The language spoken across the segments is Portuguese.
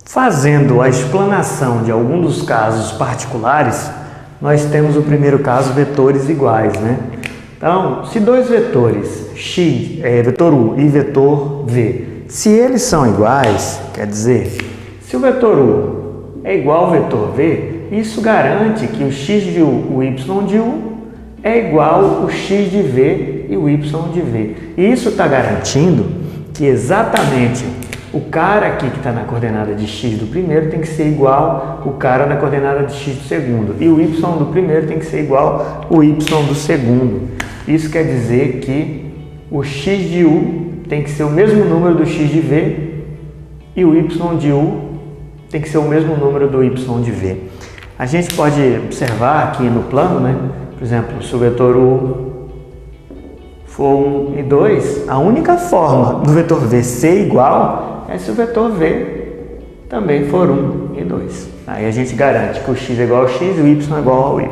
Fazendo a explanação de algum dos casos particulares, nós temos o primeiro caso, vetores iguais, né? Então, se dois vetores, x, vetor u e vetor v, se eles são iguais, quer dizer, se o vetor u é igual ao vetor v, isso garante que o x de u, o y de u, é igual ao x de v e o y de v. E isso está garantindo que exatamente o cara aqui que está na coordenada de x do primeiro tem que ser igual ao cara na coordenada de x do segundo. E o y do primeiro tem que ser igual ao y do segundo. Isso quer dizer que o x de u tem que ser o mesmo número do x de v e o y de u tem que ser o mesmo número do y de v. A gente pode observar aqui no plano, né? Por exemplo, se o vetor u for 1 e 2, a única forma do vetor v ser igual é se o vetor v também for 1 e 2. Aí a gente garante que o x é igual ao x e o y é igual ao y.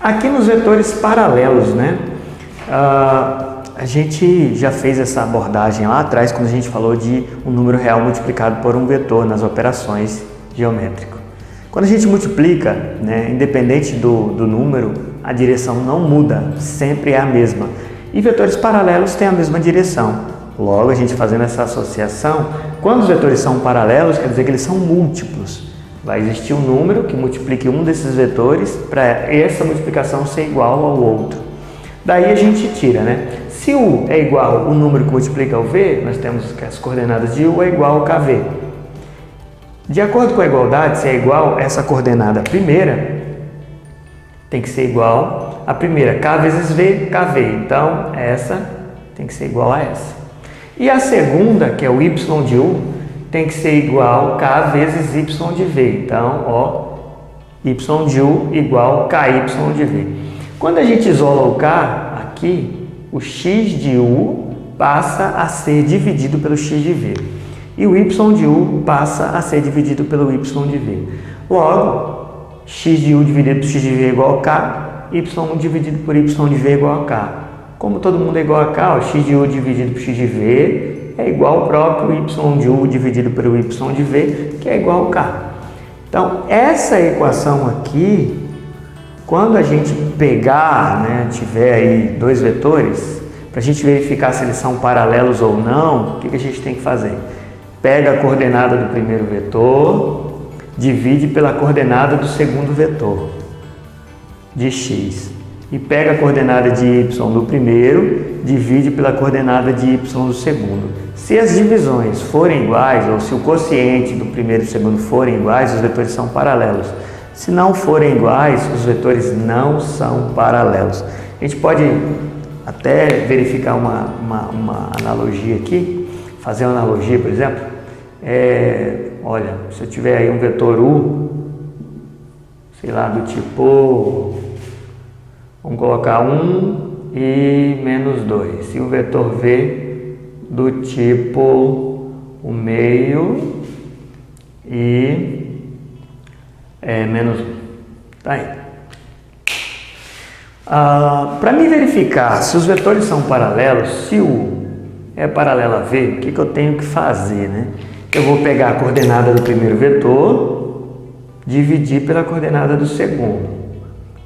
Aqui nos vetores paralelos, né? A gente já fez essa abordagem lá atrás, quando a gente falou de um número real multiplicado por um vetor nas operações geométricas. Quando a gente multiplica, né, independente do número, a direção não muda, sempre é a mesma. E vetores paralelos têm a mesma direção. Logo, a gente fazendo essa associação, quando os vetores são paralelos, quer dizer que eles são múltiplos. Vai existir um número que multiplique um desses vetores para essa multiplicação ser igual ao outro. Daí a gente tira, né? Se u é igual ao número que multiplica o v, nós temos que as coordenadas de u é igual ao kv. De acordo com a igualdade, se é igual, essa coordenada primeira tem que ser igual a primeira, k vezes v, kv. Então, essa tem que ser igual a essa. E a segunda, que é o y de u, tem que ser igual a k vezes y de v. Então, ó, y de u igual a ky de v. Quando a gente isola o k aqui, o x de u passa a ser dividido pelo x de v. E o y de u passa a ser dividido pelo y de v. Logo, x de u dividido por x de v é igual a k, y dividido por y de v é igual a k. Como todo mundo é igual a k, o x de u dividido por x de v é igual ao próprio y de u dividido pelo y de v, que é igual a k. Então, essa equação aqui, quando a gente pegar, né, tiver aí dois vetores, para a gente verificar se eles são paralelos ou não, o que a gente tem que fazer? Pega a coordenada do primeiro vetor, divide pela coordenada do segundo vetor, de x. E pega a coordenada de y do primeiro, divide pela coordenada de y do segundo. Se as divisões forem iguais, ou se o quociente do primeiro e do segundo forem iguais, os vetores são paralelos. Se não forem iguais, os vetores não são paralelos. A gente pode até verificar uma analogia aqui, fazer uma analogia, por exemplo. Olha, se eu tiver aí um vetor u, sei lá, do tipo, vamos colocar 1 e menos 2. E o vetor v do tipo o meio e menos 1. Tá aí. Para me verificar se os vetores são paralelos, se u é paralelo a v, o que eu tenho que fazer, né? Eu vou pegar a coordenada do primeiro vetor, dividir pela coordenada do segundo.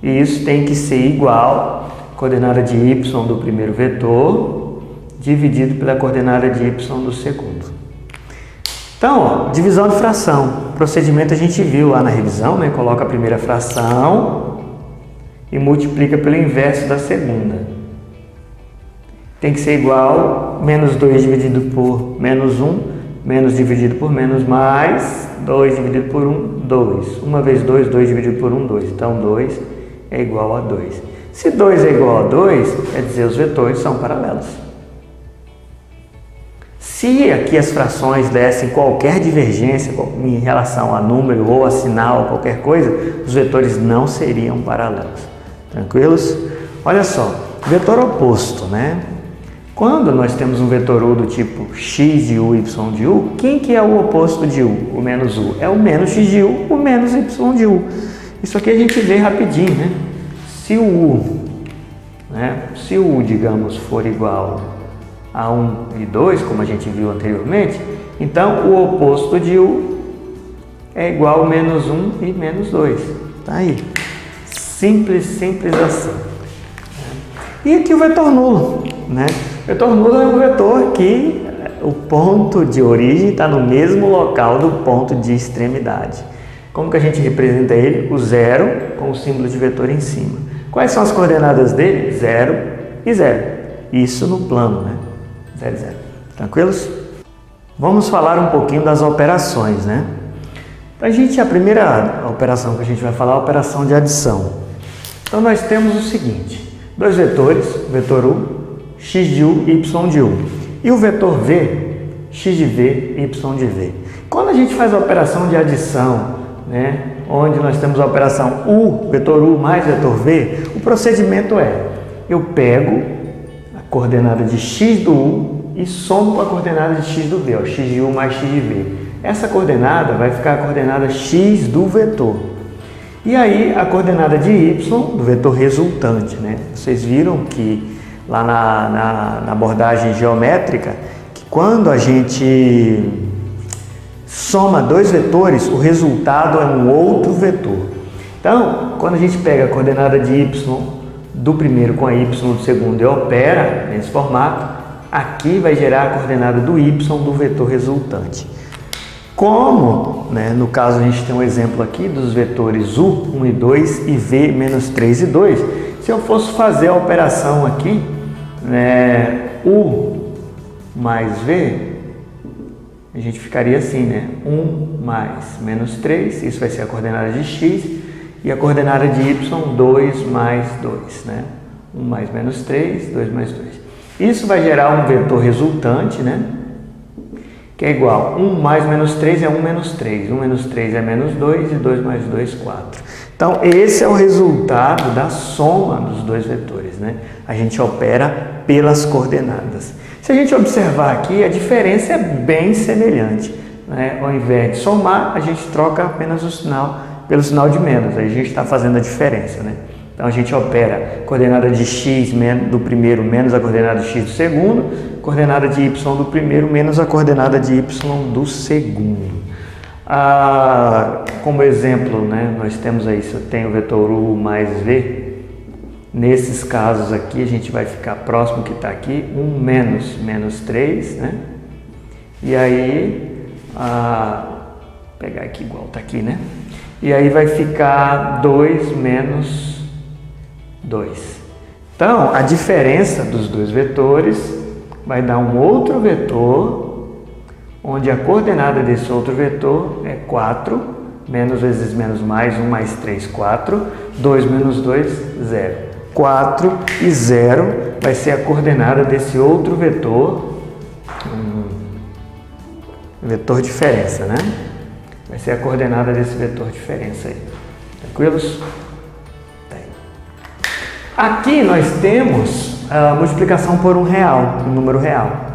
E isso tem que ser igual à coordenada de y do primeiro vetor, dividido pela coordenada de y do segundo. Então, ó, divisão de fração. O procedimento a gente viu lá na revisão, né? Coloca a primeira fração e multiplica pelo inverso da segunda. Tem que ser igual, menos 2 dividido por menos 1, menos dividido por menos mais, 2 dividido por 1, 2. 1 vezes 2, 2 dividido por 1, 2. Então, 2 é igual a 2. Se 2 é igual a 2, quer dizer, os vetores são paralelos. Se aqui as frações dessem qualquer divergência em relação a número ou a sinal, qualquer coisa, os vetores não seriam paralelos. Tranquilos? Olha só, vetor oposto, né? Quando nós temos um vetor u do tipo x de u, y de u, quem que é o oposto de u, o menos u? É o menos x de u, o menos y de u. Isso aqui a gente vê rapidinho, né? Se o u, digamos, for igual A1 e 2, como a gente viu anteriormente, então o oposto de U é igual a menos 1 e menos 2. Tá aí. Simples, simples assim. E aqui o vetor nulo, né? O vetor nulo é um vetor que o ponto de origem está no mesmo local do ponto de extremidade. Como que a gente representa ele? O zero com o símbolo de vetor em cima. Quais são as coordenadas dele? 0 e 0. Isso no plano, né? 0 e 0. Tranquilos? Vamos falar um pouquinho das operações, né? A primeira operação que a gente vai falar é a operação de adição. Então nós temos o seguinte: dois vetores, vetor U, x de U, y de U. E o vetor V, x de V, y de V. Quando a gente faz a operação de adição, né, onde nós temos a operação U, vetor U mais vetor V, o procedimento é: eu pego a coordenada de x do U e somo com a coordenada de x do V, ó, x de U mais x de V. Essa coordenada vai ficar a coordenada x do vetor. E aí a coordenada de y do vetor resultante, né? Vocês viram que lá na abordagem geométrica, que quando a gente soma dois vetores, o resultado é um outro vetor. Então, quando a gente pega a coordenada de y do primeiro com a y do segundo e opera nesse formato, aqui vai gerar a coordenada do y do vetor resultante. Como, né, no caso a gente tem um exemplo aqui dos vetores U, 1 e 2 e V, menos 3 e 2, se eu fosse fazer a operação aqui, né, U mais V, a gente ficaria assim, né, 1 mais menos 3, isso vai ser a coordenada de x, e a coordenada de y, 2 mais 2, né, 1 mais menos 3, 2 mais 2. Isso vai gerar um vetor resultante, né, que é igual a 1 mais menos 3 é 1 menos 3, 1 menos 3 é menos 2 e 2 mais 2, 4. Então, esse é o resultado da soma dos dois vetores, né? A gente opera pelas coordenadas. Se a gente observar aqui, a diferença é bem semelhante, né? Ao invés de somar, a gente troca apenas o sinal pelo sinal de menos, aí a gente está fazendo a diferença, né? Então, a gente opera coordenada de x do primeiro menos a coordenada de x do segundo, coordenada de y do primeiro menos a coordenada de y do segundo. Como exemplo, né, nós temos aí, se eu tenho o vetor U mais V, nesses casos aqui a gente vai ficar próximo que está aqui, 1 menos 3, né? E aí, pegar aqui igual está aqui, né? E aí vai ficar 2 menos 2. Então, a diferença dos dois vetores vai dar um outro vetor, onde a coordenada desse outro vetor é 4, menos vezes menos mais, 1 mais 3, 4, 2 menos 2, 0. 4 e 0 vai ser a coordenada desse outro vetor, vetor diferença, né? Vai ser a coordenada desse vetor diferença aí. Tranquilos? Aqui nós temos a multiplicação por um real, um número real.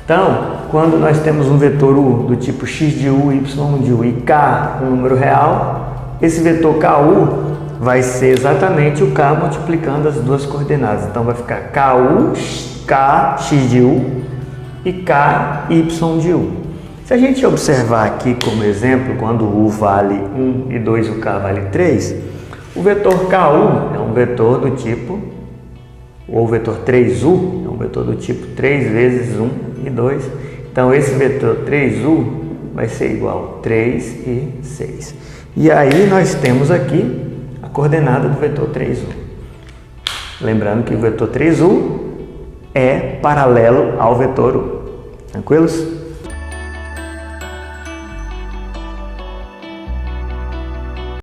Então, quando nós temos um vetor U do tipo x de U, y de U e k, um número real, esse vetor KU vai ser exatamente o k multiplicando as duas coordenadas. Então, vai ficar KU, k, x de U e k, y de U. Se a gente observar aqui como exemplo, quando o U vale 1 e 2 e o k vale 3, o vetor KU é um vetor do tipo, ou o vetor 3U é um vetor do tipo 3 vezes 1 e 2. Então, esse vetor 3U vai ser igual a 3 e 6. E aí, nós temos aqui a coordenada do vetor 3U. Lembrando que o vetor 3U é paralelo ao vetor U. Tranquilos?